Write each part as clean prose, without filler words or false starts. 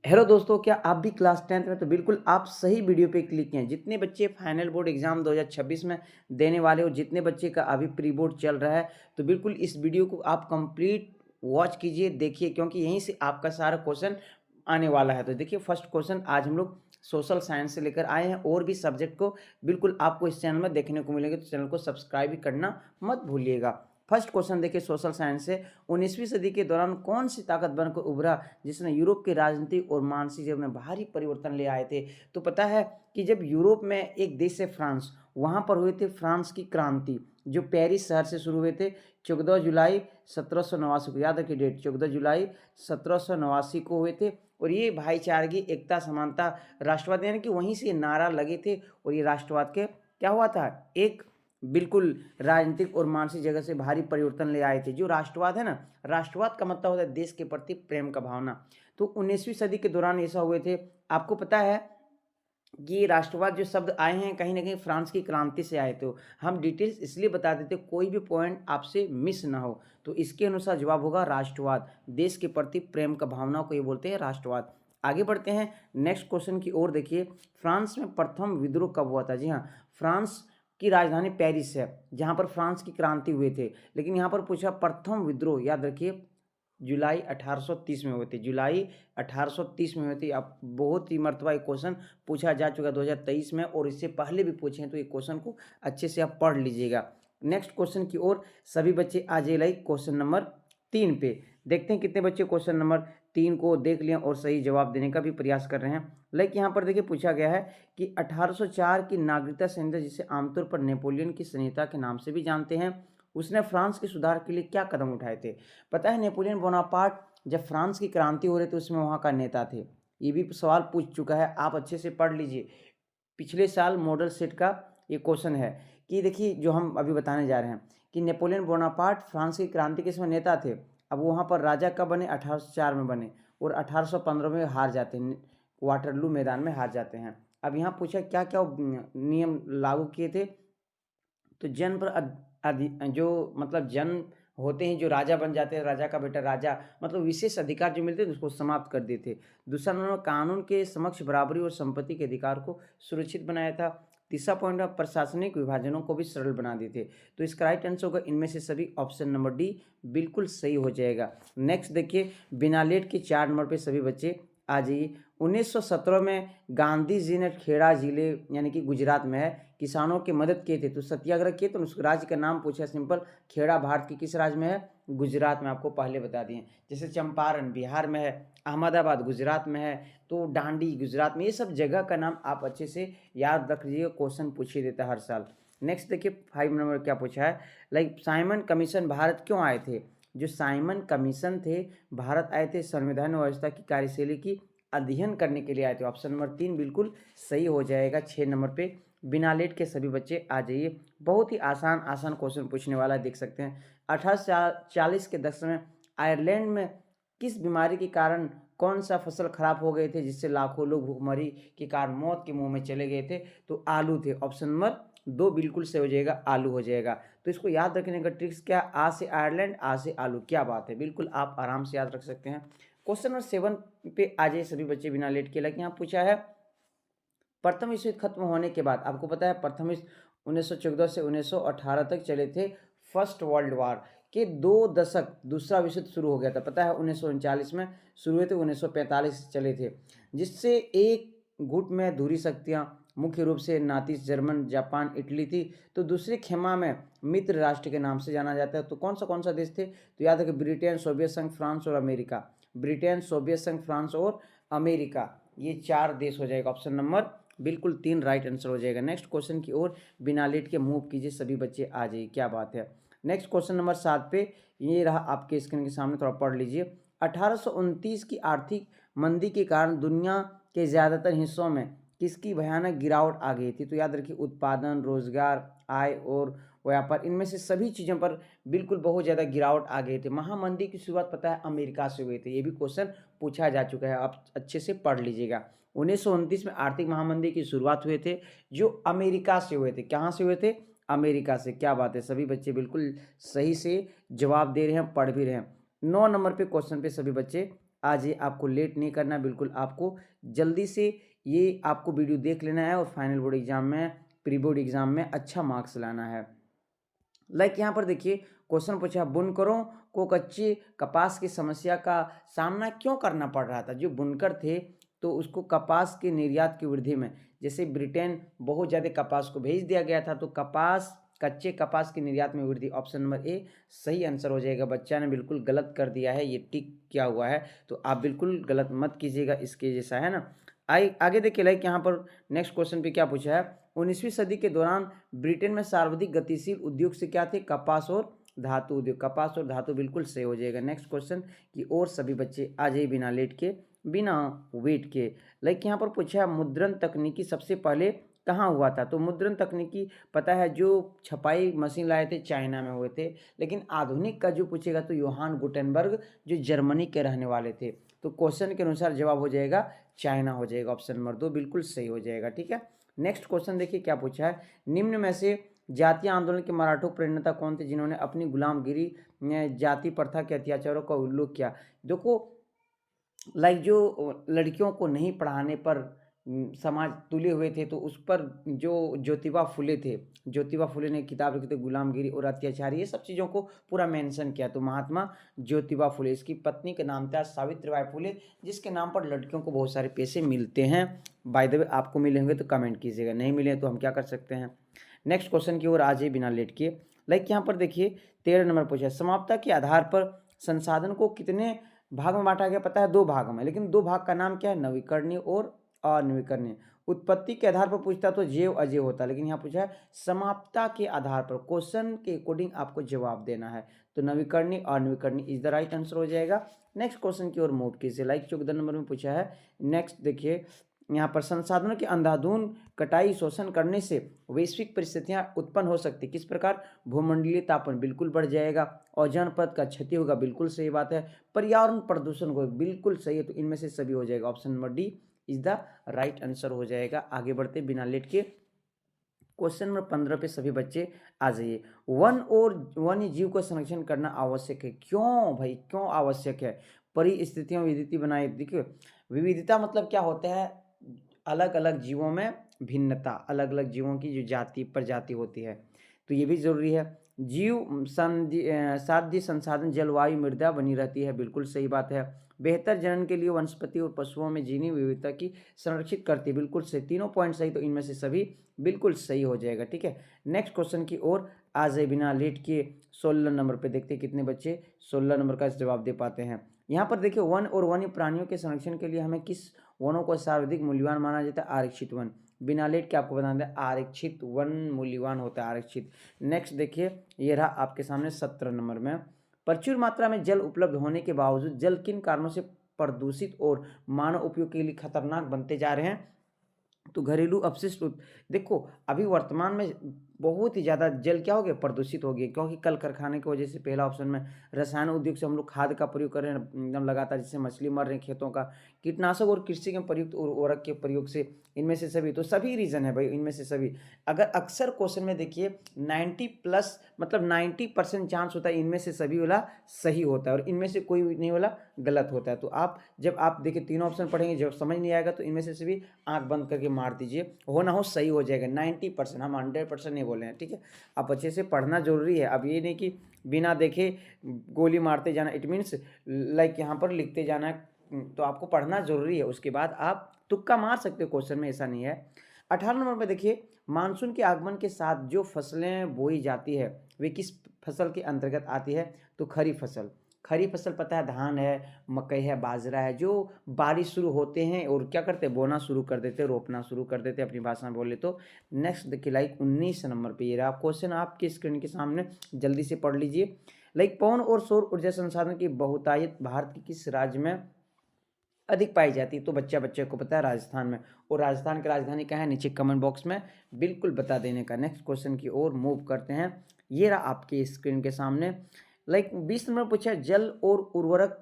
Hello दोस्तों, क्या आप भी क्लास 10th में? तो बिल्कुल आप सही वीडियो पे क्लिक किए हैं। जितने बच्चे फाइनल बोर्ड एग्जाम 2026 में देने वाले हो, जितने बच्चे का अभी प्री बोर्ड चल रहा है, तो बिल्कुल इस वीडियो को आप कंप्लीट वॉच कीजिए, देखिए, क्योंकि यहीं से आपका सारा क्वेश्चन आने वाला है। तो देखिए, फर्स्ट क्वेश्चन आज हम लोग सोशल साइंस से लेकर आए हैं। और भी सब्जेक्ट को बिल्कुल आपको इस चैनल में देखने को मिलेंगे, तो चैनल को सब्सक्राइब भी करना मत भूलिएगा। फर्स्ट क्वेश्चन देखिए सोशल साइंस से, 19वीं सदी के दौरान कौन सी ताकत बनकर उभरा जिसने यूरोप के राजनीति और मानसिक जीवन में भारी परिवर्तन ले आए थे? तो पता है कि जब यूरोप में एक देश है फ्रांस, वहां पर हुए थे फ्रांस की क्रांति, जो पेरिस शहर से शुरू हुए थे 14 जुलाई 1789 को। याद रखिए डेट, 14 जुलाई 1789 को हुए थे। और ये भाईचारगी, एकता, समानता, राष्ट्रवाद, यानी कि वहीं से नारा लगे थे। और ये राष्ट्रवाद के क्या हुआ था, एक बिल्कुल राजनीतिक और मानसिक जगह से भारी परिवर्तन ले आए थे। जो राष्ट्रवाद है ना, राष्ट्रवाद का मतलब होता है देश के प्रति प्रेम का भावना। तो 19वीं सदी के दौरान ऐसा हुए थे। आपको पता है कि राष्ट्रवाद जो शब्द आए हैं कहीं ना कहीं फ्रांस की क्रांति से आए थे। हम डिटेल्स इसलिए बता देते कोई भी पॉइंट आपसे मिस ना हो। तो इसके अनुसार जवाब होगा राष्ट्रवाद। देश के प्रति प्रेम का भावना को ये बोलते हैं राष्ट्रवाद। आगे बढ़ते हैं नेक्स्ट क्वेश्चन की ओर। देखिए, फ्रांस में प्रथम विद्रोह कब हुआ था? जी हाँ, फ्रांस की राजधानी पेरिस है, जहां पर फ्रांस की क्रांति हुए थे। लेकिन यहाँ पर पूछा प्रथम विद्रोह, याद रखिए जुलाई 1830 में हुए थे। जुलाई 1830 में हुए थे। अब बहुत ही मर्तबा एक क्वेश्चन पूछा जा चुका 2023 में, और इससे पहले भी पूछे हैं, तो ये क्वेश्चन को अच्छे से आप पढ़ लीजिएगा। नेक्स्ट क्वेश्चन की ओर सभी बच्चे आ जाइए। लाइक क्वेश्चन नंबर 3 पे देखते हैं कितने बच्चे क्वेश्चन नंबर 3 को देख लिया और सही जवाब देने का भी प्रयास कर रहे हैं। लाइक यहाँ पर देखिए पूछा गया है कि 1804 की नागरिकता संहिता, जिसे आमतौर पर नेपोलियन की संहिता के नाम से भी जानते हैं, उसने फ्रांस के सुधार के लिए क्या कदम उठाए थे? पता है नेपोलियन बोनापार्ट जब फ्रांस की क्रांति हो रही थी उसमें वहाँ का नेता थे। ये भी सवाल पूछ चुका है, आप अच्छे से पढ़ लीजिए। पिछले साल मॉडल सेट का ये क्वेश्चन है कि देखिए जो हम अभी बताने जा रहे हैं कि नेपोलियन बोनापार्ट फ्रांस की क्रांति के समय नेता थे। अब वहाँ पर राजा कब बने? 1804 में बने, और 1815 में हार जाते हैं, वाटरलू मैदान में हार जाते हैं। अब यहाँ पूछा क्या क्या नियम लागू किए थे? तो जन्म पर जो मतलब जन्म होते हैं, जो राजा बन जाते हैं, राजा का बेटा राजा, मतलब विशेष अधिकार जो मिलते थे उसको समाप्त कर दिए थे। दूसरा नंबर, कानून के समक्ष बराबरी और संपत्ति के अधिकार को सुरक्षित बनाया था। तीसरा पॉइंट में प्रशासनिक विभाजनों को भी सरल बना दिए थे। तो इसका राइट आंसर होगा इनमें से सभी, ऑप्शन नंबर डी बिल्कुल सही हो जाएगा। नेक्स्ट देखिए, बिना लेट के 4 नंबर पे सभी बच्चे आ जाइए। 1917 में गांधी जी ने खेड़ा जिले यानी कि गुजरात में है, किसानों की मदद किए थे। तो सत्याग्रह किए, तो उस राज्य का नाम पूछा सिंपल। खेड़ा भारत के किस राज्य में है? गुजरात में, आपको पहले बता दिए। जैसे चंपारण बिहार में है, अहमदाबाद गुजरात में है, तो दांडी गुजरात में। ये सब जगह का नाम आप अच्छे से याद रख लीजिए, क्वेश्चन पूछ ही देता है हर साल। नेक्स्ट देखिए 5 नंबर क्या पूछा है। लाइक साइमन कमीशन भारत क्यों आए थे? जो साइमन कमीशन थे भारत आए थे संविधान व्यवस्था की कार्यशैली की अध्ययन करने के लिए आए थे। ऑप्शन नंबर 3 बिल्कुल सही हो जाएगा। 6 नंबर पे बिना लेट के सभी बच्चे आ जाइए। बहुत ही आसान आसान क्वेश्चन पूछने वाला है, देख सकते हैं। 1840 के दशक में आयरलैंड में किस बीमारी के कारण कौन सा फसल खराब हो गए थे, जिससे लाखों लोग भूखमरी के कारण मौत के मुंह में चले गए थे? तो आलू थे। ऑप्शन नंबर 2 बिल्कुल सही हो जाएगा, आलू हो जाएगा। तो इसको याद रखने का ट्रिक्स क्या? आ से आयरलैंड, आ से आलू, क्या बात है, बिल्कुल आप आराम से याद रख सकते हैं। क्वेश्चन नंबर 7 पे आ जाइए सभी बच्चे बिना लेट के। लगे यहाँ पूछा है प्रथम विश्व युद्ध खत्म होने के बाद, आपको पता है प्रथम विश्व 1914 से 1918 तक चले थे। फर्स्ट वर्ल्ड वार के 2 दशक दूसरा विश्व युद्ध शुरू हो गया था। पता है 1939 में शुरू हुए थे, 1945 चले थे, जिससे एक गुट में धुरी शक्तियाँ मुख्य रूप से नाती जर्मन जापान इटली थी। तो दूसरी खेमा में मित्र राष्ट्र के नाम से जाना जाता है। तो कौन सा देश थे? तो याद है कि ब्रिटेन, सोवियत संघ, फ्रांस और अमेरिका। ब्रिटेन, सोवियत संघ, फ्रांस और अमेरिका, ये 4 देश हो जाएगा। ऑप्शन नंबर बिल्कुल 3 राइट आंसर हो जाएगा। नेक्स्ट क्वेश्चन की ओर बिना लेट के मूव कीजिए, सभी बच्चे आ जाइए, क्या बात है। नेक्स्ट क्वेश्चन नंबर 7 पे ये रहा आपके स्क्रीन के सामने, थोड़ा पढ़ लीजिए। 1829 की आर्थिक मंदी के कारण दुनिया के ज़्यादातर हिस्सों में किसकी भयानक गिरावट आ गई थी? तो याद रखिए उत्पादन, रोजगार, आय और व्यापार, इनमें से सभी चीज़ों पर बिल्कुल बहुत ज़्यादा गिरावट आ गई थी। महामंदी की शुरुआत पता है अमेरिका से हुई थी। ये भी क्वेश्चन पूछा जा चुका है, आप अच्छे से पढ़ लीजिएगा। 1929 में आर्थिक महामंदी की शुरुआत हुए थे, जो अमेरिका से हुए थे। कहाँ से हुए थे? अमेरिका से, क्या बात है, सभी बच्चे बिल्कुल सही से जवाब दे रहे हैं, पढ़ भी रहे हैं। 9 नंबर पे क्वेश्चन पे सभी बच्चे आज ये आपको लेट नहीं करना, बिल्कुल आपको जल्दी से ये आपको वीडियो देख लेना है और फाइनल बोर्ड एग्जाम में, प्री बोर्ड एग्जाम में अच्छा मार्क्स लाना है। लाइक यहाँ पर देखिए क्वेश्चन पूछा, बुनकरों को कच्चे कपास की समस्या का सामना क्यों करना पड़ रहा था। जो बुनकर थे तो उसको कपास के निर्यात की वृद्धि में, जैसे ब्रिटेन बहुत ज़्यादा कपास को भेज दिया गया था, तो कपास, कच्चे कपास की निर्यात में वृद्धि। ऑप्शन नंबर ए सही आंसर हो जाएगा। बच्चा ने बिल्कुल गलत कर दिया है, ये टिक किया हुआ है, तो आप बिल्कुल गलत मत कीजिएगा इसके जैसा, है ना। आगे देखिए लाइक यहाँ पर नेक्स्ट क्वेश्चन पे क्या पूछा है, 19वीं सदी के दौरान ब्रिटेन में सर्वाधिक गतिशील उद्योग से क्या थे, कपास और धातु उद्योग। कपास और धातु बिल्कुल सही हो जाएगा। नेक्स्ट क्वेश्चन की और सभी बच्चे आ जाइए बिना लेट के, बिना वेट के। लाइक यहाँ पर पूछा है, मुद्रण तकनीकी सबसे पहले कहाँ हुआ था। तो मुद्रण तकनीकी पता है, जो छपाई मशीन लाए थे चाइना में हुए थे, लेकिन आधुनिक का जो पूछेगा तो योहान गुटेनबर्ग जो जर्मनी के रहने वाले थे। तो क्वेश्चन के अनुसार जवाब हो जाएगा चाइना हो जाएगा। ऑप्शन नंबर 2 बिल्कुल सही हो जाएगा। ठीक है, नेक्स्ट क्वेश्चन देखिए क्या पूछा है, निम्न में से जातीय आंदोलन के मराठों प्रेरणा कौन थे जिन्होंने अपनी गुलामगिरी जाति प्रथा के अत्याचारों का उल्लेख किया। देखो लाइक जो लड़कियों को नहीं पढ़ाने पर समाज तुले हुए थे, तो उस पर जो ज्योतिबा फुले थे, ज्योतिबा फुले ने किताब लिखी थी गुलामगिरी और अत्याचार, ये सब चीज़ों को पूरा मेंशन किया। तो महात्मा ज्योतिबा फुले, इसकी पत्नी का नाम था सावित्रीबाई फुले, जिसके नाम पर लड़कियों को बहुत सारे पैसे मिलते हैं। बाय द वे आपको मिले होंगे तो कमेंट कीजिएगा, नहीं मिले तो हम क्या कर सकते हैं। नेक्स्ट क्वेश्चन की ओर आ जाइए बिना लेट किए। लाइक यहाँ पर देखिए 13 नंबर पूछा है, समाप्ता के आधार पर संसाधन को कितने भाग में बांटा गया। पता है 2 भाग में, लेकिन 2 भाग का नाम क्या है, नवीकरणीय और अनवीकरणीय। उत्पत्ति के आधार पर पूछता तो जैव अजैव होता, लेकिन यहाँ पूछा है समाप्ता के आधार पर, क्वेश्चन के अकॉर्डिंग आपको जवाब देना है। तो नवीकरणीय अनवीकरणीय इज द राइट आंसर हो जाएगा। नेक्स्ट क्वेश्चन की ओर मूव कीजिए। लाइक 14 नंबर में पूछा है, नेक्स्ट देखिए यहाँ पर, संसाधनों की अंधाधुंध कटाई शोषण करने से वैश्विक परिस्थितियां उत्पन्न हो सकती, किस प्रकार। भूमंडलीय तापमान बिल्कुल बढ़ जाएगा, ओजोन परत का क्षति होगा, बिल्कुल सही बात है, पर्यावरण प्रदूषण होगा, बिल्कुल सही है। तो इनमें से सभी हो जाएगा। Option number D is the right answer हो जाएगा। आगे बढ़ते बिना लेट के क्वेश्चन नंबर 15 पे सभी बच्चे आ जाइए। वन और वन्य जीव का संरक्षण करना आवश्यक है। क्यों भाई, क्यों आवश्यक है। परिस्थितियों विविधता बनाए, देखिए विविधता मतलब क्या होता है, अलग अलग जीवों में भिन्नता, अलग अलग जीवों की जो जाति प्रजाति होती है, तो ये भी जरूरी है। जीव साध्य संसाधन जलवायु मृदा बनी रहती है, बिल्कुल सही बात है। बेहतर जनन के लिए वनस्पति और पशुओं में जीनी विविधता की संरक्षित करती है, बिल्कुल सही। तीनों पॉइंट सही, तो इनमें से सभी बिल्कुल सही हो जाएगा। ठीक है, नेक्स्ट क्वेश्चन की ओर आ जाए बिना लेट किए। 16 नंबर पे देखते हैं कितने बच्चे 16 नंबर का जवाब दे पाते हैं। यहाँ पर देखिए, वन और वन्य प्राणियों के संरक्षण के लिए हमें किस वनों को सर्वाधिक मूल्यवान माना जाता है। आरक्षित वन, बिना लेट के आपको बता दें आरक्षित वन मूल्यवान होता है, आरक्षित। नेक्स्ट देखिए, ये रहा आपके सामने 17 नंबर में, प्रचुर मात्रा में जल उपलब्ध होने के बावजूद जल किन कारणों से प्रदूषित और मानव उपयोग के लिए खतरनाक बनते जा रहे हैं। तो घरेलू अपशिष्ट, देखो अभी वर्तमान में बहुत ही ज़्यादा जल क्या हो गया, प्रदूषित हो गया, क्योंकि कल कारखाने की वजह से। पहला ऑप्शन में रसायन उद्योग से हम लोग खाद का प्रयोग कर रहे हैं एकदम लगातार, जिससे मछली मर रही खेतों का, कीटनाशक और कृषि के प्रयुक्त उर्वरक के प्रयोग से, इनमें से सभी, तो सभी रीज़न है भाई, इनमें से सभी। अगर अक्सर क्वेश्चन में देखिए 90+ मतलब 90% चांस होता है इनमें से सभी वाला सही होता है, और इनमें से कोई नहीं वाला गलत होता है। तो आप जब आप देखिए तीनों ऑप्शन पढ़ेंगे, जब समझ नहीं आएगा तो इनमें से सभी आंख बंद करके मार दीजिए, हो ना हो सही हो जाएगा। 90%, हम 100% नहीं बोले हैं। ठीक है, आप अच्छे से पढ़ना जरूरी है। अब ये नहीं कि बिना देखे गोली मारते जाना, इट मीन्स लाइक यहाँ पर लिखते जाना है, तो आपको पढ़ना जरूरी है। उसके बाद आप तुक्का मार सकते हो क्वेश्चन में, ऐसा नहीं है। 18 नंबर पर देखिए, मानसून के आगमन के साथ जो फसलें बोई जाती है वे किस फसल के अंतर्गत आती है। तो खरीफ फसल, खरीफ फसल पता है धान है, मकई है, बाजरा है, जो बारिश शुरू होते हैं और क्या करते हैं, बोना शुरू कर देते हैं, रोपना शुरू कर देते हैं, अपनी भाषा में बोले तो। नेक्स्ट देखिए, लाइक 19 नंबर पे ये रहा क्वेश्चन आपके स्क्रीन के सामने, जल्दी से पढ़ लीजिए। लाइक पवन और सौर ऊर्जा संसाधन की बहुतायत भारत के किस राज्य में अधिक पाई जाती है। तो बच्चे को पता है राजस्थान में, और राजस्थान की राजधानी क्या है, नीचे कमेंट बॉक्स में बिल्कुल बता देने का। नेक्स्ट क्वेश्चन की ओर मूव करते हैं। ये रहा आपके स्क्रीन के सामने। लाइक 20 नंबर पूछा है, जल और उर्वरक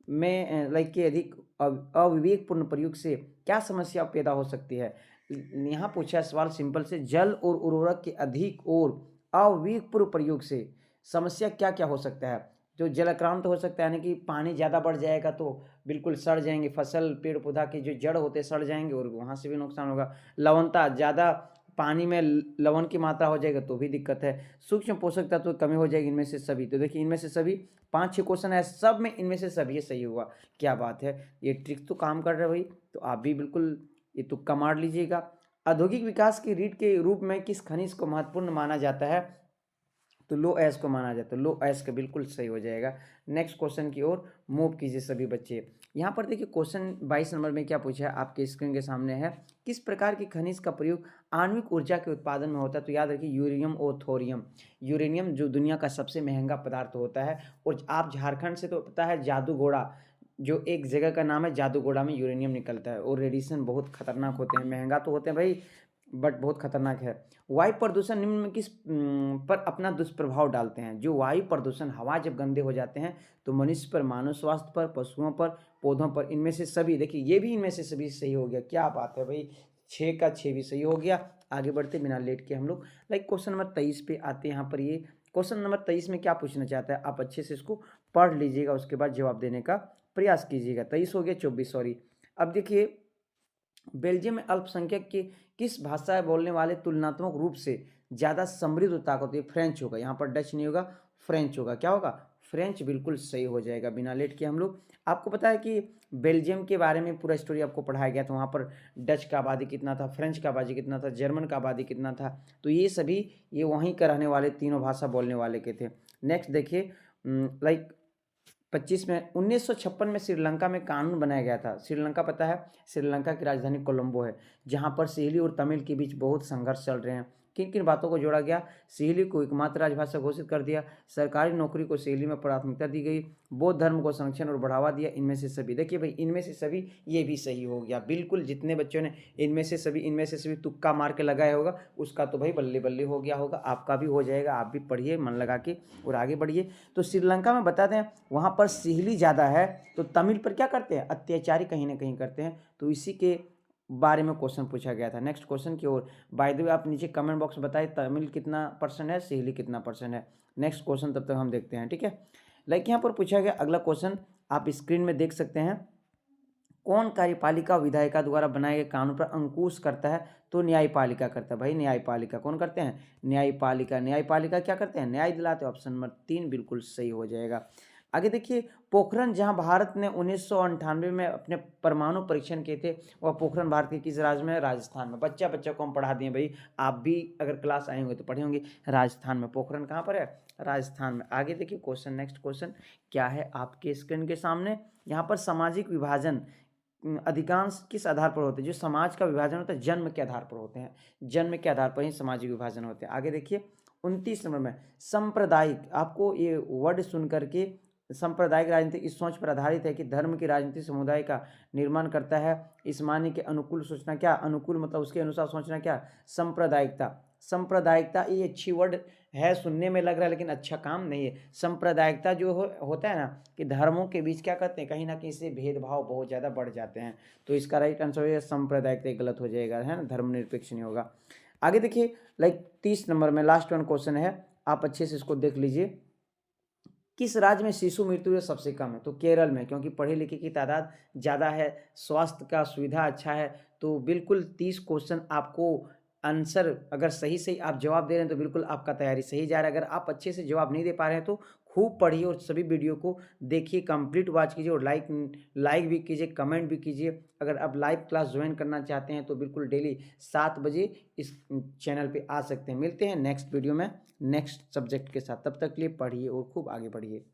में लाइक के अधिक अविवेकपूर्ण प्रयोग से क्या समस्या पैदा हो सकती है। यहाँ पूछा है सवाल सिंपल से, जल और उर्वरक के अधिक और अविवेकपूर्ण प्रयोग से समस्या क्या क्या हो सकता है। जो जलाक्रांत हो सकता है, यानी कि पानी ज़्यादा बढ़ जाएगा तो बिल्कुल सड़ जाएंगे फसल, पेड़ पौधा के जो जड़ होते हैं सड़ जाएंगे और वहाँ से भी नुकसान होगा। लवणता, ज़्यादा पानी में लवण की मात्रा हो जाएगा तो भी दिक्कत है। सूक्ष्म पोषक तत्व कमी हो जाएगी, इनमें से सभी। तो देखिए इनमें से सभी 5-6 क्वेश्चन है, सब में इनमें से सभी ये सही हुआ। क्या बात है, ये ट्रिक तो काम कर रहा है भाई। तो आप भी बिल्कुल ये तुक्का मार लीजिएगा। औद्योगिक विकास की रीढ़ के रूप में किस खनिज को महत्वपूर्ण माना जाता है? तो लो एस को माना जाता है। लो एस का बिल्कुल सही हो जाएगा। नेक्स्ट क्वेश्चन की ओर मूव कीजिए सभी बच्चे। यहाँ पर देखिए क्वेश्चन 22 नंबर में क्या पूछा है, आपके स्क्रीन के सामने है। किस प्रकार की खनिज का प्रयोग आणविक ऊर्जा के उत्पादन में होता है? तो याद रखिए यूरेनियम और थोरियम। यूरेनियम जो दुनिया का सबसे महंगा पदार्थ होता है, और आप झारखंड से तो पता है जादूगोड़ा, जो एक जगह का नाम है, जादूगोड़ा में यूरेनियम निकलता है और रेडिएशन बहुत खतरनाक होते हैं, महंगा तो होते हैं भाई बट बहुत खतरनाक है। वायु प्रदूषण निम्न में किस पर अपना दुष्प्रभाव डालते हैं? जो वायु प्रदूषण, हवा जब गंदे हो जाते हैं तो मनुष्य पर, मानव स्वास्थ्य पर, पशुओं पर, पौधों पर, इनमें से सभी। देखिए ये भी इनमें से सभी सही हो गया। क्या बात है भाई, 6 का 6 भी सही हो गया। आगे बढ़ते बिना लेट के हम लोग लाइक क्वेश्चन नंबर 23 पे आते हैं। यहाँ पर ये क्वेश्चन नंबर 23 में क्या पूछना चाहता है, आप अच्छे से इसको पढ़ लीजिएगा, उसके बाद जवाब देने का प्रयास कीजिएगा। 23 हो गया, 24 सॉरी। अब देखिए बेल्जियम में अल्पसंख्यक की किस भाषा बोलने वाले तुलनात्मक रूप से ज़्यादा समृद्ध और ताकत होती है? फ्रेंच होगा, यहाँ पर डच नहीं होगा, फ्रेंच होगा। क्या होगा? फ्रेंच बिल्कुल सही हो जाएगा। बिना लेट के हम लोग, आपको पता है कि बेल्जियम के बारे में पूरा स्टोरी आपको पढ़ाया गया था। वहाँ पर डच का आबादी कितना था, फ्रेंच का आबादी कितना था, जर्मन का आबादी कितना था। तो ये सभी ये वहीं का रहने वाले तीनों भाषा बोलने वाले के थे। नेक्स्ट देखिए लाइक 25 में 1956 में श्रीलंका में कानून बनाया गया था। श्रीलंका पता है, श्रीलंका की राजधानी कोलंबो है, जहां पर सिहली और तमिल के बीच बहुत संघर्ष चल रहे हैं। किन किन बातों को जोड़ा गया? सिहली को एकमात्र राजभाषा घोषित कर दिया, सरकारी नौकरी को सिहली में प्राथमिकता दी गई, बौद्ध धर्म को संरक्षण और बढ़ावा दिया। इनमें से सभी, देखिए भाई इनमें से सभी ये भी सही हो गया। बिल्कुल जितने बच्चों ने इनमें से सभी तुक्का मार के लगाया होगा उसका तो भाई बल्ले बल्ले हो गया होगा। आपका भी हो जाएगा, आप भी पढ़िए मन लगा के और आगे बढ़िए। तो श्रीलंका में बता दें वहाँ पर सिहली ज़्यादा है, तो तमिल पर क्या करते हैं? अत्याचारी कहीं ना कहीं करते हैं। तो इसी के बारे में क्वेश्चन पूछा गया था। नेक्स्ट क्वेश्चन की ओर, बाय द वे आप नीचे कमेंट बॉक्स में बताइए तमिल कितना % है, सिहली कितना % है। नेक्स्ट क्वेश्चन तब तक हम देखते हैं, ठीक है। लाइक यहाँ पर पूछा गया अगला क्वेश्चन, आप स्क्रीन में देख सकते हैं। कौन कार्यपालिका विधायिका द्वारा बनाए गए कानून पर अंकुश करता है? तो न्यायपालिका करता है भाई। न्यायपालिका कौन करते हैं? न्यायपालिका। न्यायपालिका क्या करते हैं? न्याय दिलाते हैं। ऑप्शन नंबर 3 बिल्कुल सही हो जाएगा। आगे देखिए पोखरण, जहां भारत ने 1998 में अपने परमाणु परीक्षण किए थे, वह पोखरण भारत के किस राज्य में है? राजस्थान में। बच्चा बच्चा को हम पढ़ा दिए भाई, आप भी अगर क्लास आए होंगे तो पढ़े होंगे। राजस्थान में, पोखरण कहाँ पर है? राजस्थान में। आगे देखिए क्वेश्चन, नेक्स्ट क्वेश्चन क्या है आपके स्क्रीन के सामने। यहाँ पर सामाजिक विभाजन अधिकांश किस आधार पर होते हैं? जो समाज का विभाजन होता है जन्म के आधार पर होते हैं, जन्म के आधार पर ही सामाजिक विभाजन होते हैं। आगे देखिए 29 नंबर में सांप्रदायिक, आपको ये वर्ड सुन करके, सांप्रदायिक राजनीति इस सोच पर आधारित है कि धर्म की राजनीति समुदाय का निर्माण करता है। इस मानने के अनुकूल सोचना, क्या अनुकूल मतलब उसके अनुसार सोचना, क्या सांप्रदायिकता। सांप्रदायिकता ये अच्छी वर्ड है, सुनने में लग रहा है लेकिन अच्छा काम नहीं है। सांप्रदायिकता जो होता है ना कि धर्मों के बीच क्या करते हैं, कहीं ना कहीं से भेदभाव बहुत ज़्यादा बढ़ जाते हैं। तो इसका राइट आंसर है सांप्रदायिकता, गलत हो जाएगा, है ना, धर्मनिरपेक्ष नहीं होगा। आगे देखिए लाइक 30 नंबर में लास्ट वन क्वेश्चन है, आप अच्छे से इसको देख लीजिए। किस राज्य में शिशु मृत्यु दर सबसे कम है? तो केरल में, क्योंकि पढ़े लिखे की तादाद ज़्यादा है, स्वास्थ्य का सुविधा अच्छा है। तो बिल्कुल 30 क्वेश्चन आपको आंसर, अगर सही सही आप जवाब दे रहे हैं तो बिल्कुल आपका तैयारी सही जा रहा है। अगर आप अच्छे से जवाब नहीं दे पा रहे हैं तो खूब पढ़िए और सभी वीडियो को देखिए, कंप्लीट वॉच कीजिए और लाइक भी कीजिए, कमेंट भी कीजिए। अगर आप लाइव क्लास ज्वाइन करना चाहते हैं तो बिल्कुल डेली 7 बजे इस चैनल पे आ सकते हैं। मिलते हैं नेक्स्ट वीडियो में नेक्स्ट सब्जेक्ट के साथ, तब तक के लिए पढ़िए और खूब आगे बढ़िए।